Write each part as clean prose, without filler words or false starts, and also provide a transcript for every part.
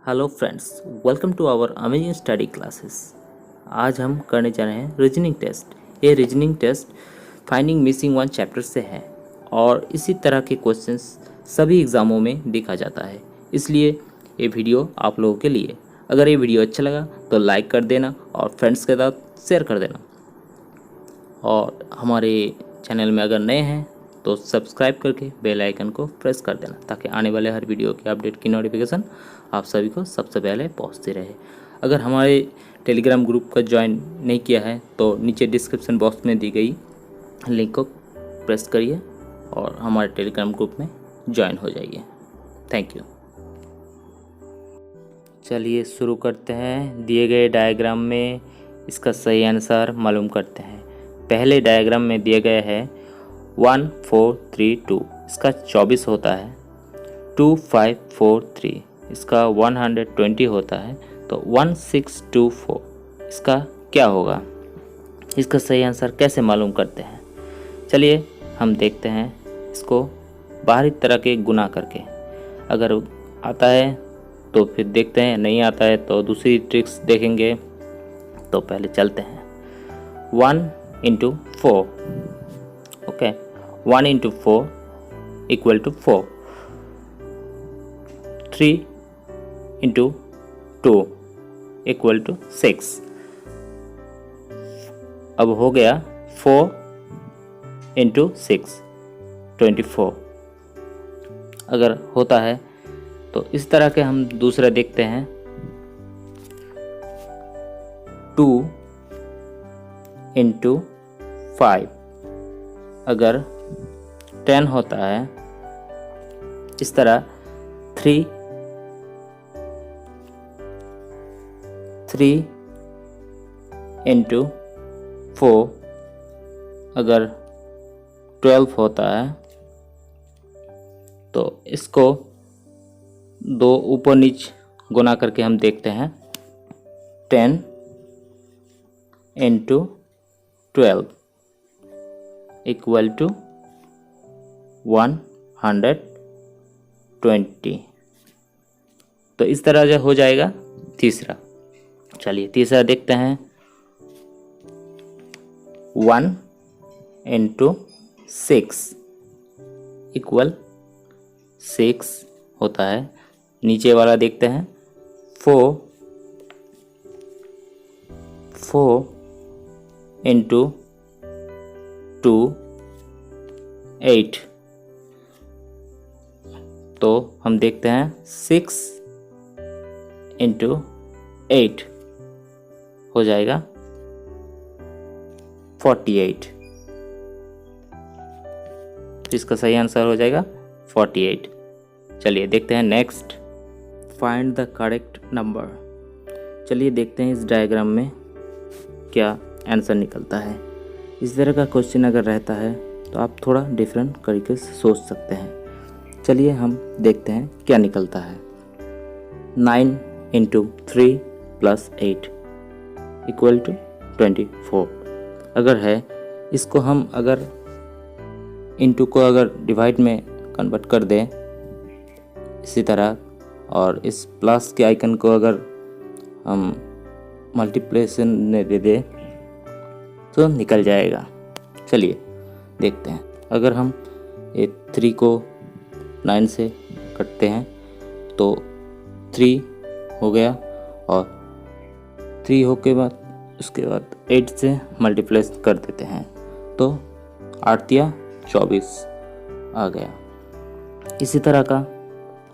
Hello friends, welcome to our amazing study classes. आज हम करने जा रहे हैं रीजनिंग टेस्ट। ये reasoning test finding missing one chapter से है और इसी तरह के क्वेश्चंस सभी एग्ज़ामों में देखा जाता है, इसलिए ये वीडियो आप लोगों के लिए। अगर ये वीडियो अच्छा लगा तो लाइक कर देना और फ्रेंड्स के साथ शेयर कर देना। और हमारे चैनल में अगर नए हैं तो सब्सक्राइब करके बेल आइकन को प्रेस कर देना ताकि आने वाले हर वीडियो के अपडेट की नोटिफिकेशन आप सभी को सबसे पहले पहुंचती रहे। अगर हमारे टेलीग्राम ग्रुप का ज्वाइन नहीं किया है तो नीचे डिस्क्रिप्शन बॉक्स में दी गई लिंक को प्रेस करिए और हमारे टेलीग्राम ग्रुप में ज्वाइन हो जाइए। Thank you. चलिए शुरू करते हैं। दिए गए डायग्राम में इसका सही आंसर मालूम करते हैं। पहले डायग्राम में दिया गया है 1 4 3 2, इसका 24 होता है। 2 5 4 3, इसका 120 होता है। तो 1624 इसका क्या होगा? इसका सही आंसर कैसे मालूम करते हैं? चलिए हम देखते हैं इसको बाहरी तरह के गुना करके। अगर आता है तो फिर देखते हैं, नहीं आता है तो दूसरी ट्रिक्स देखेंगे। तो पहले चलते हैं। 1 into 4, okay, 1 into 4 equal to 4। 3 into 2 equal to 6। अब हो गया 4 इंटू 6 24। अगर होता है तो इस तरह के हम दूसरा देखते हैं। 2 इंटू 5 अगर 10 होता है। इस तरह 3 इंटू 4 अगर 12 होता है। तो इसको दो ऊपर नीच गुना करके हम देखते हैं। 10 इंटू 12 इक्वल टू 120। तो इस तरह जो हो जाएगा तीसरा। चलिए तीसरा देखते हैं। 1 इंटू 6 इक्वल 6 होता है। नीचे वाला देखते हैं। 4 इंटू 2 8। तो हम देखते हैं 6 इंटू 8 हो जाएगा 48। इसका सही आंसर हो जाएगा 48। चलिए देखते हैं next. Find the correct number. चलिए देखते हैं इस डायग्राम में क्या आंसर निकलता है। इस तरह का क्वेश्चन अगर रहता है तो आप थोड़ा डिफरेंट तरीके से सोच सकते हैं। चलिए हम देखते हैं क्या निकलता है। 9 इंटू 3 प्लस 8 इक्वल टू 24 अगर है। इसको हम अगर इंटू को अगर डिवाइड में कन्वर्ट कर दें इसी तरह, और इस प्लस के आइकन को अगर हम मल्टीप्लिकेशन में दे दें तो निकल जाएगा। चलिए देखते हैं। अगर हम ये 3 को 9 से कटते हैं तो 3 हो गया, और 3 हो के बाद उसके बाद 8 से मल्टीप्लाई कर देते हैं तो 8 या 24 आ गया। इसी तरह का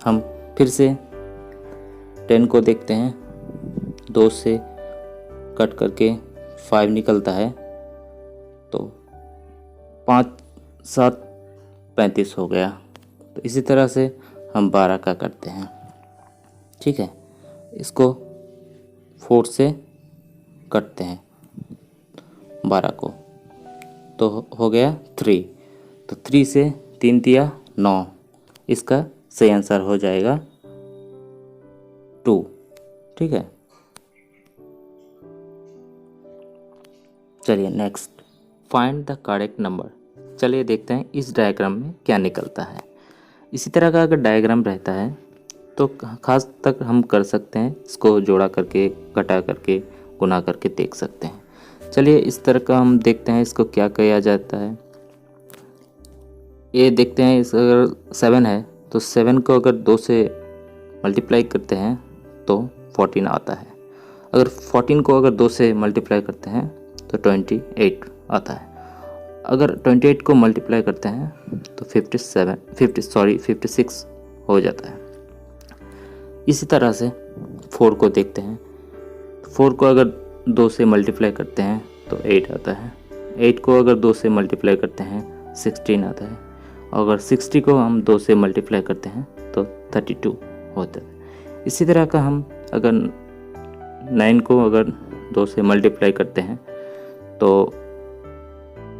हम फिर से 10 को देखते हैं। 2 से कट करके 5 निकलता है तो 5 7 35 हो गया। तो इसी तरह से हम 12 का करते हैं। ठीक है, इसको 4 से कटते हैं 12 को तो हो गया 3। तो 3 से 3 दिया 9। इसका सही आंसर हो जाएगा 2। ठीक है, चलिए next. Find the correct number. चलिए देखते हैं इस डायग्राम में क्या निकलता है। इसी तरह का अगर डायग्राम रहता है तो खास तक हम कर सकते हैं, इसको जोड़ा करके, घटा करके, गुना करके देख सकते हैं। चलिए इस तरह का हम देखते हैं इसको क्या किया जाता है। ये देखते हैं, इस अगर 7 है तो 7 को अगर 2 से मल्टीप्लाई करते हैं तो 14 आता है। अगर 14 को अगर 2 से मल्टीप्लाई करते हैं तो 28 आता है। अगर 28 को मल्टीप्लाई करते हैं तो 56 हो जाता है। इसी तरह से 4 को देखते हैं। 4 को अगर 2 से मल्टीप्लाई करते हैं तो 8 आता है। 8 को अगर 2 से मल्टीप्लाई करते हैं 16 आता है। अगर 60 को हम 2 से मल्टीप्लाई करते हैं तो 32 होता है। इसी तरह का हम अगर 9 को अगर 2 से मल्टीप्लाई करते हैं तो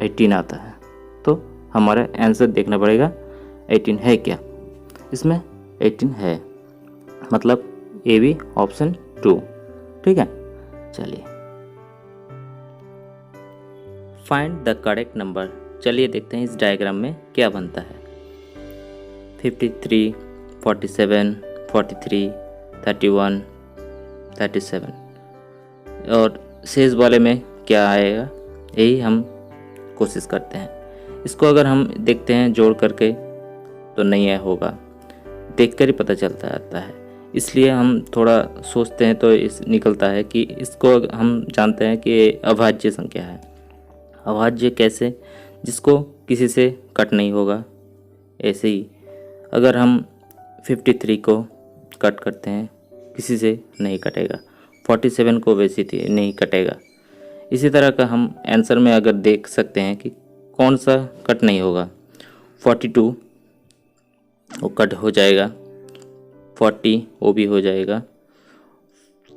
18 आता है। तो हमारा आंसर देखना पड़ेगा 18 है क्या। इसमें 18 है, मतलब ए बी ऑप्शन 2। ठीक है, चलिए फाइंड द करेक्ट नंबर। चलिए देखते हैं इस डायग्राम में क्या बनता है। 53, 47, 43, 31, 37 और शेष वाले में क्या आएगा, यही हम कोशिश करते हैं। इसको अगर हम देखते हैं जोड़ करके तो नहीं होगा, देखकर ही पता चलता आता है। इसलिए हम थोड़ा सोचते हैं तो इस निकलता है कि इसको हम जानते हैं कि ये अभाज्य संख्या है। अभाज्य कैसे, जिसको किसी से कट नहीं होगा। ऐसे ही अगर हम 53 को कट करते हैं किसी से नहीं कटेगा, 47 को वैसे ही नहीं कटेगा। इसी तरह का हम आंसर में अगर देख सकते हैं कि कौन सा कट नहीं होगा। 42 वो कट हो जाएगा, 40 वो भी हो जाएगा,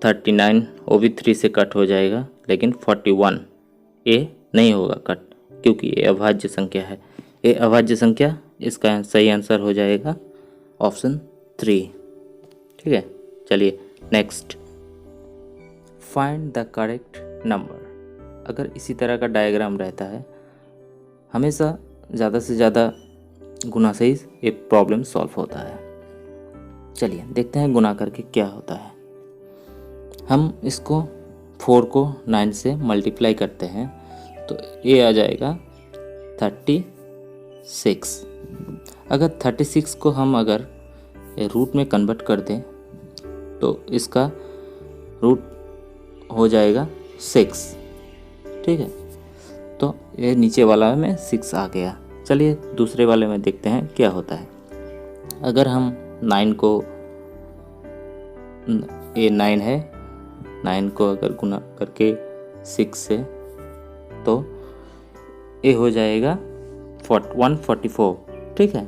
39 वो भी 3 से कट हो जाएगा, लेकिन 41 ये नहीं होगा कट, क्योंकि ये अभाज्य संख्या है। ये अभाज्य संख्या, इसका सही आंसर हो जाएगा ऑप्शन 3। ठीक है, चलिए next, find the correct number. अगर इसी तरह का डायग्राम रहता है, हमेशा ज़्यादा से ज़्यादा गुना से ही ये प्रॉब्लम सॉल्व होता है। चलिए देखते हैं गुना करके क्या होता है। हम इसको 4 को 9 से मल्टीप्लाई करते हैं तो ये आ जाएगा 36। अगर 36 को हम अगर रूट में कन्वर्ट कर दें तो इसका रूट हो जाएगा 6। ठीक है, तो ये नीचे वाला में 6 आ गया। चलिए दूसरे वाले में देखते हैं क्या होता है। अगर हम 9 को, ये 9 है, 9 को अगर गुना करके 6 से तो ये हो जाएगा 144। ठीक है,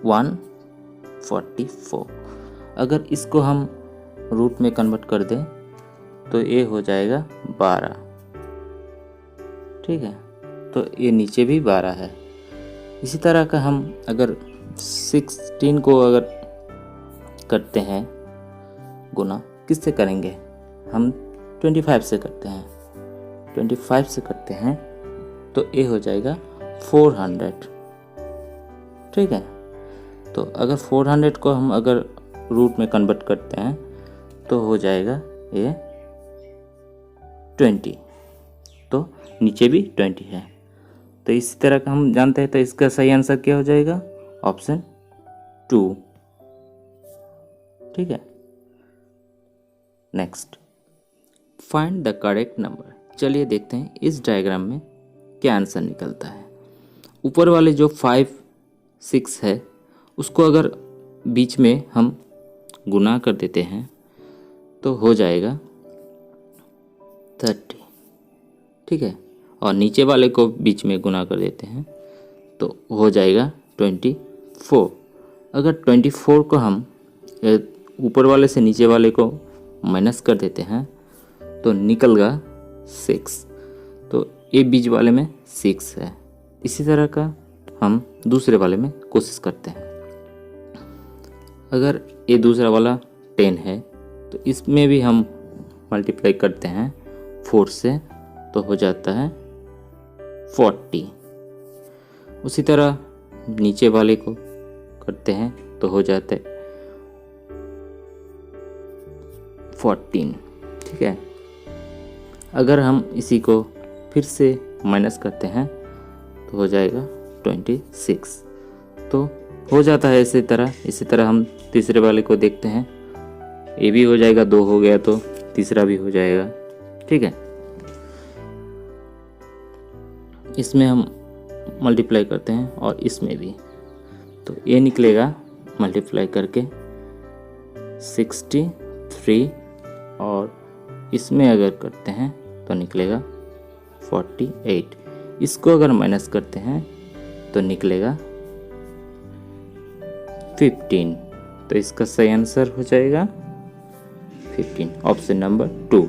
144। अगर इसको हम रूट में कन्वर्ट कर दें तो ये हो जाएगा 12। ठीक है, तो ये नीचे भी 12 है। इसी तरह का हम अगर 16 को अगर करते हैं गुना, किससे करेंगे, हम 25 से करते हैं। 25 से करते हैं तो ये हो जाएगा 400। ठीक है, तो अगर 400 को हम अगर रूट में कन्वर्ट करते हैं तो हो जाएगा ये 20, तो नीचे भी 20 है। तो इसी तरह का हम जानते हैं, तो इसका सही आंसर क्या हो जाएगा, ऑप्शन 2। ठीक है, next, find the correct number. चलिए देखते हैं इस डायग्राम में क्या आंसर निकलता है। ऊपर वाले जो 5, 6 है उसको अगर बीच में हम गुना कर देते हैं तो हो जाएगा 30। ठीक है, और नीचे वाले को बीच में गुना कर देते हैं तो हो जाएगा 24। अगर 24 को हम ऊपर वाले से नीचे वाले को माइनस कर देते हैं तो निकलगा 6, तो ये बीच वाले में 6 है। इसी तरह का हम दूसरे वाले में कोशिश करते हैं। अगर ये दूसरा वाला 10 है तो इसमें भी हम मल्टीप्लाई करते हैं 4 से तो हो जाता है 40। उसी तरह नीचे वाले को करते हैं तो हो जाता है 14। ठीक है, अगर हम इसी को फिर से माइनस करते हैं तो हो जाएगा 26। तो हो जाता है इसी तरह हम तीसरे वाले को देखते हैं। ये भी हो जाएगा, 2 हो गया तो तीसरा भी हो जाएगा। ठीक है, इसमें हम मल्टीप्लाई करते हैं और इसमें भी, तो ये निकलेगा मल्टीप्लाई करके 63 और इसमें अगर करते हैं तो निकलेगा 48। इसको अगर माइनस करते हैं तो निकलेगा 15। तो इसका सही आंसर हो जाएगा 15, ऑप्शन नंबर 2।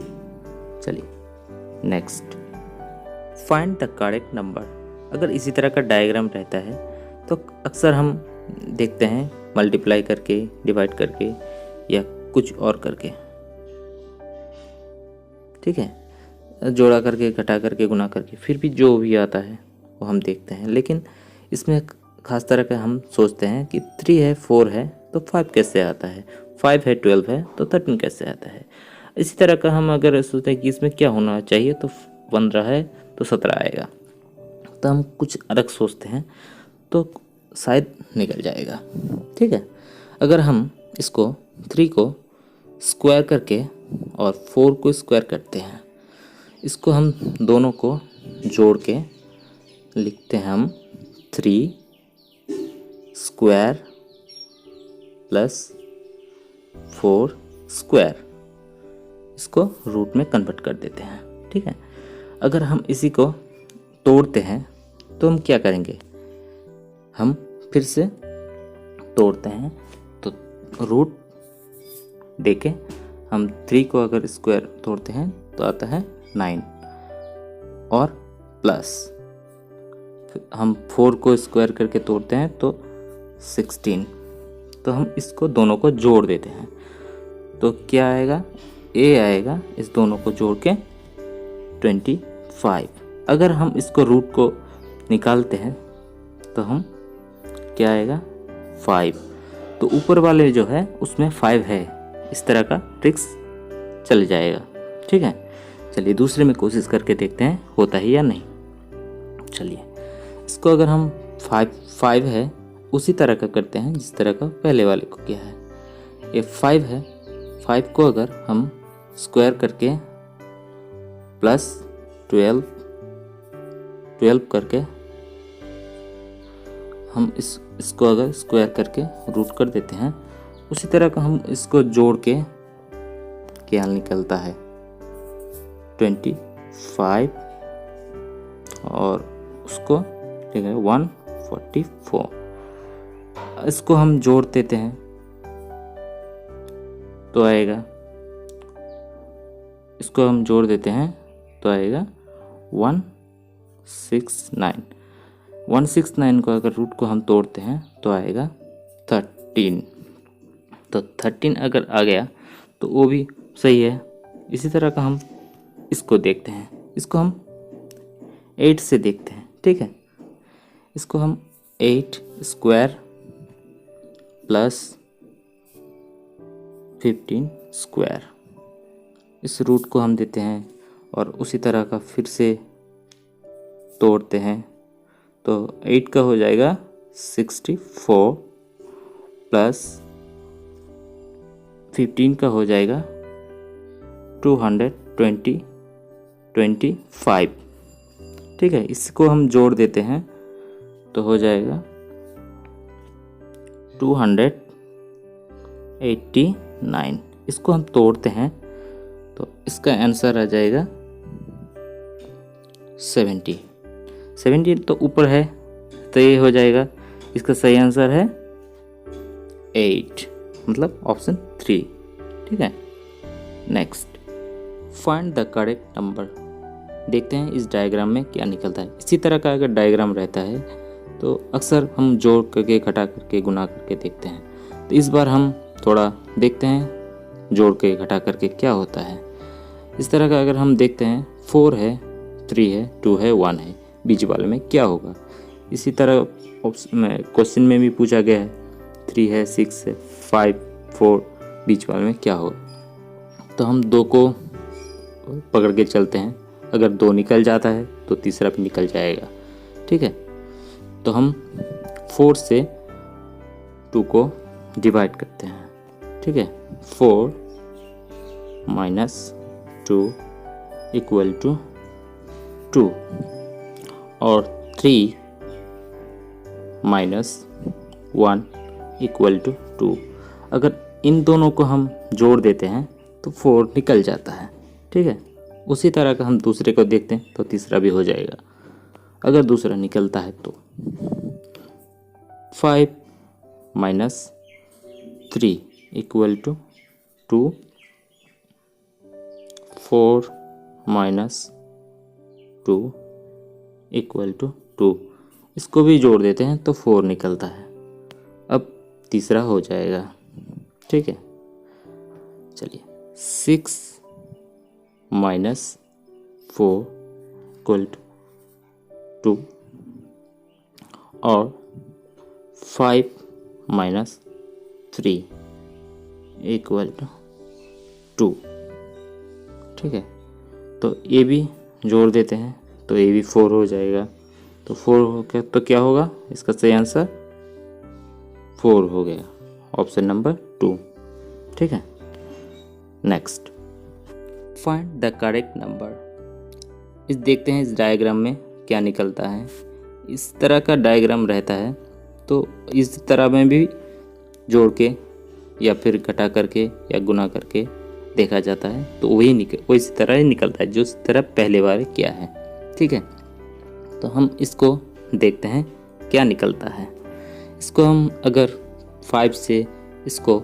चलिए next, find the correct number. अगर इसी तरह का डायग्राम रहता है तो अक्सर हम देखते हैं मल्टीप्लाई करके, डिवाइड करके या कुछ और करके। ठीक है, जोड़ा करके, घटा करके, गुना करके, फिर भी जो भी आता है वो हम देखते हैं। लेकिन इसमें खास तरह का हम सोचते हैं कि 3 है, 4 है तो 5 कैसे आता है, 5 है, 12 है तो 13 कैसे आता है। इसी तरह का हम अगर सोचते हैं कि इसमें क्या होना चाहिए तो 15 है तो 17 आएगा, तो हम कुछ अलग सोचते हैं तो शायद निकल जाएगा। ठीक है, अगर हम इसको 3 को स्क्वायर करके और 4 को स्क्वायर करते हैं, इसको हम दोनों को जोड़ के लिखते हैं हम 3 स्क्वायर प्लस 4 स्क्वायर, इसको रूट में कन्वर्ट कर देते हैं। ठीक है, अगर हम इसी को तोड़ते हैं तो हम क्या करेंगे, हम फिर से तोड़ते हैं तो रूट देके हम 3 को अगर स्क्वायर तोड़ते हैं तो आता है 9 और प्लस हम 4 को स्क्वायर करके तोड़ते हैं तो 16। तो हम इसको दोनों को जोड़ देते हैं तो क्या आएगा, ए आएगा, इस दोनों को जोड़ के 25। अगर हम इसको रूट को निकालते हैं तो हम क्या आएगा 5, तो ऊपर वाले जो है उसमें 5 है। इस तरह का ट्रिक्स चल जाएगा। ठीक है, चलिए दूसरे में कोशिश करके देखते हैं होता है या नहीं। चलिए इसको अगर हम 5 है उसी तरह का करते हैं जिस तरह का पहले वाले को किया है। ये 5 है, 5 को अगर हम स्क्वायर करके प्लस 12 करके हम इसको अगर स्क्वायर करके रूट कर देते हैं, उसी तरह का हम इसको जोड़ के क्या निकलता है 25 और उसको ठीक है 144। इसको हम जोड़ देते हैं तो आएगा, इसको हम जोड़ देते हैं तो आएगा 169। 169 को अगर रूट को हम तोड़ते हैं तो आएगा 13। तो 13 अगर आ गया तो वो भी सही है। इसी तरह का हम इसको देखते हैं, इसको हम 8 से देखते हैं। ठीक है, इसको हम 8 स्क्वायर प्लस 15 स्क्वायर, इस रूट को हम देते हैं और उसी तरह का फिर से तोड़ते हैं तो 8 का हो जाएगा 64 प्लस 15 का हो जाएगा 225। ठीक है, इसको हम जोड़ देते हैं तो हो जाएगा 289। इसको हम तोड़ते हैं तो इसका आंसर आ जाएगा 70 तो ऊपर है तो ये हो जाएगा, इसका सही आंसर है 8, मतलब ऑप्शन 3। ठीक है, next, find the correct number. देखते हैं इस डायग्राम में क्या निकलता है। इसी तरह का अगर डायग्राम रहता है तो अक्सर हम जोड़ करके, घटा करके, गुना करके देखते हैं। तो इस बार हम थोड़ा देखते हैं जोड़ के, घटा करके क्या होता है। इस तरह का अगर हम देखते हैं 4 है, 3 है, 2 है, 1 है, बीच वाले में क्या होगा। इसी तरह क्वेश्चन में भी पूछा गया है 3 है, 6 है, 5, 4, बीच वाले में क्या होगा। तो हम 2 को पकड़ के चलते हैं, अगर 2 निकल जाता है तो तीसरा भी निकल जाएगा। ठीक है, तो हम 4 से 2 को डिवाइड करते हैं। ठीक है, 4 - 2 = 2 और 3 - 1 = 2। अगर इन दोनों को हम जोड़ देते हैं तो 4 निकल जाता है। ठीक है, उसी तरह का हम दूसरे को देखते हैं तो तीसरा भी हो जाएगा। अगर दूसरा निकलता है तो 5 - 3 = 2, 4 - 2 = 2। इसको भी जोड़ देते हैं तो 4 निकलता है। अब तीसरा हो जाएगा। ठीक है, चलिए 6 - 4 = 2 और 5 - 3 = 2। ठीक है, तो ये भी जोड़ देते हैं तो ये भी 4 हो जाएगा। तो 4 हो गया तो क्या होगा, इसका सही आंसर 4 हो गया, ऑप्शन नंबर 2। ठीक है, next find the correct number. इस देखते हैं इस डायग्राम में क्या निकलता है। इस तरह का डायग्राम रहता है तो इस तरह में भी जोड़ के या फिर घटा करके या गुना करके देखा जाता है, तो वही इसी तरह ही निकलता है जो इस तरह पहले बार किया है। ठीक है, तो हम इसको देखते हैं क्या निकलता है। इसको हम अगर 5 से इसको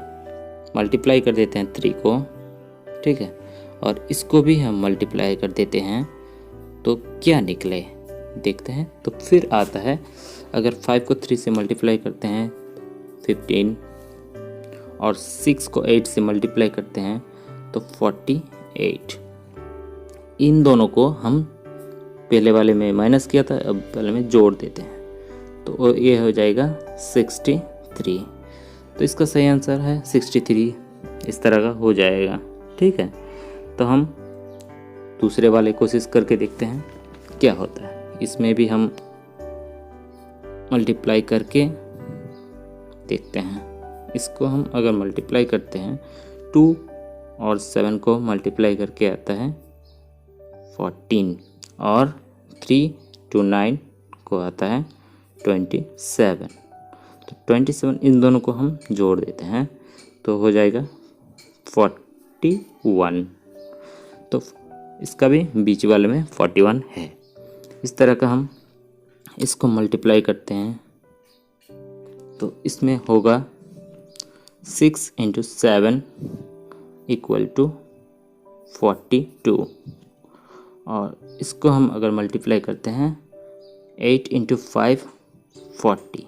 मल्टीप्लाई कर देते हैं 3 को, ठीक है, और इसको भी हम मल्टीप्लाई कर देते हैं तो क्या निकले देखते हैं। तो फिर आता है, अगर 5 को 3 से मल्टीप्लाई करते हैं 15 और 6 को 8 से मल्टीप्लाई करते हैं तो 48। इन दोनों को हम पहले वाले में माइनस किया था, अब पहले में जोड़ देते हैं तो ये हो जाएगा 63। तो इसका सही आंसर है 63, इस तरह का हो जाएगा। ठीक है, तो हम दूसरे वाले कोशिश करके देखते हैं क्या होता है। इसमें भी हम मल्टीप्लाई करके देखते हैं। इसको हम अगर मल्टीप्लाई करते हैं 2 और 7 को मल्टीप्लाई करके आता है 14 और 3 to 9 को आता है 27। तो 27 इन दोनों को हम जोड़ देते हैं तो हो जाएगा 41। तो इसका भी बीच वाले में 41 है। इस तरह का हम इसको मल्टीप्लाई करते हैं तो इसमें होगा 6 × 7 = 42 और इसको हम अगर मल्टीप्लाई करते हैं 8 × 5 40।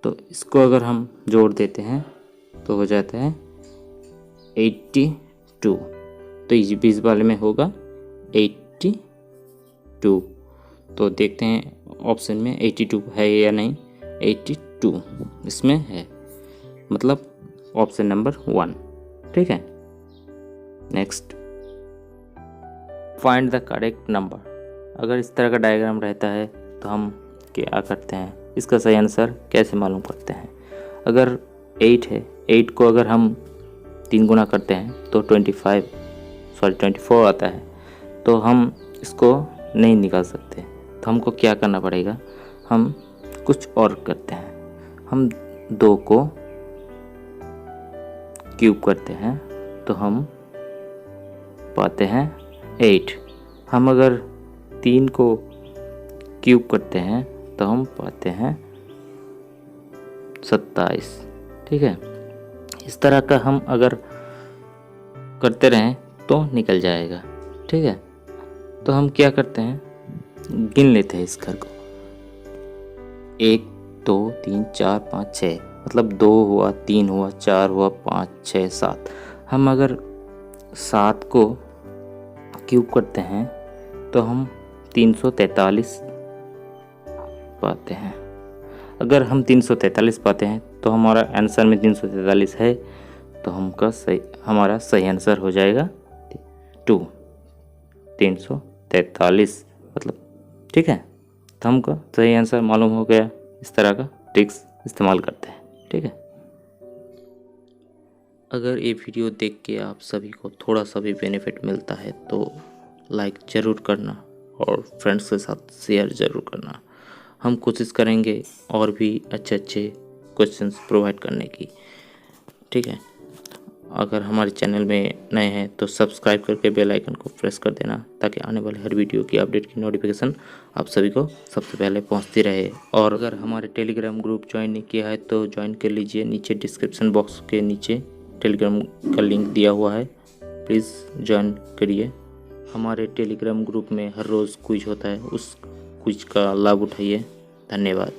तो इसको अगर हम जोड़ देते हैं तो हो जाता है 82। तो इस बीच वाले में होगा 82। तो देखते हैं ऑप्शन में 82 है या नहीं। 82 इसमें है, मतलब ऑप्शन नंबर 1। ठीक है, next find the correct number. अगर इस तरह का डायग्राम रहता है तो हम क्या करते हैं, इसका सही आंसर कैसे मालूम करते हैं। अगर 8 है, 8 को अगर हम 3 गुना करते हैं तो 24 आता है। तो हम इसको नहीं निकाल सकते, तो हमको क्या करना पड़ेगा, हम कुछ और करते हैं। हम 2 को क्यूब करते हैं तो हम पाते हैं 8। हम अगर 3 को क्यूब करते हैं तो हम पाते हैं 27। ठीक है, इस तरह का हम अगर करते रहें तो निकल जाएगा। ठीक है, तो हम क्या करते हैं, गिन लेते हैं इस घर को। 1 2 3 4 5 6, मतलब 2 हुआ, 3 हुआ, 4 हुआ, 5 6 7। हम अगर 7 को क्यूब करते हैं तो हम 343 पाते हैं। अगर हम 343 पाते हैं तो हमारा आंसर में 343 है, तो हमारा सही आंसर हो जाएगा 2, 343 मतलब। ठीक है, तो हमको सही आंसर मालूम हो गया। इस तरह का ट्रिक्स इस्तेमाल करते हैं। ठीक है, अगर ये वीडियो देख के आप सभी को थोड़ा सा भी बेनिफिट मिलता है तो लाइक ज़रूर करना और फ्रेंड्स के साथ शेयर ज़रूर करना। हम कोशिश करेंगे और भी अच्छे अच्छे क्वेश्चंस प्रोवाइड करने की। ठीक है, अगर हमारे चैनल में नए हैं तो सब्सक्राइब करके बेल आइकन को प्रेस कर देना, ताकि आने वाले हर वीडियो की अपडेट की नोटिफिकेशन आप सभी को सबसे पहले पहुंचती रहे। और अगर हमारे टेलीग्राम ग्रुप ज्वाइन नहीं किया है तो ज्वाइन कर लीजिए। नीचे डिस्क्रिप्शन बॉक्स के नीचे टेलीग्राम का लिंक दिया हुआ है, प्लीज़ ज्वाइन करिए। हमारे टेलीग्राम ग्रुप में हर रोज़ क्विज होता है, उस क्विज का लाभ उठाइए। धन्यवाद।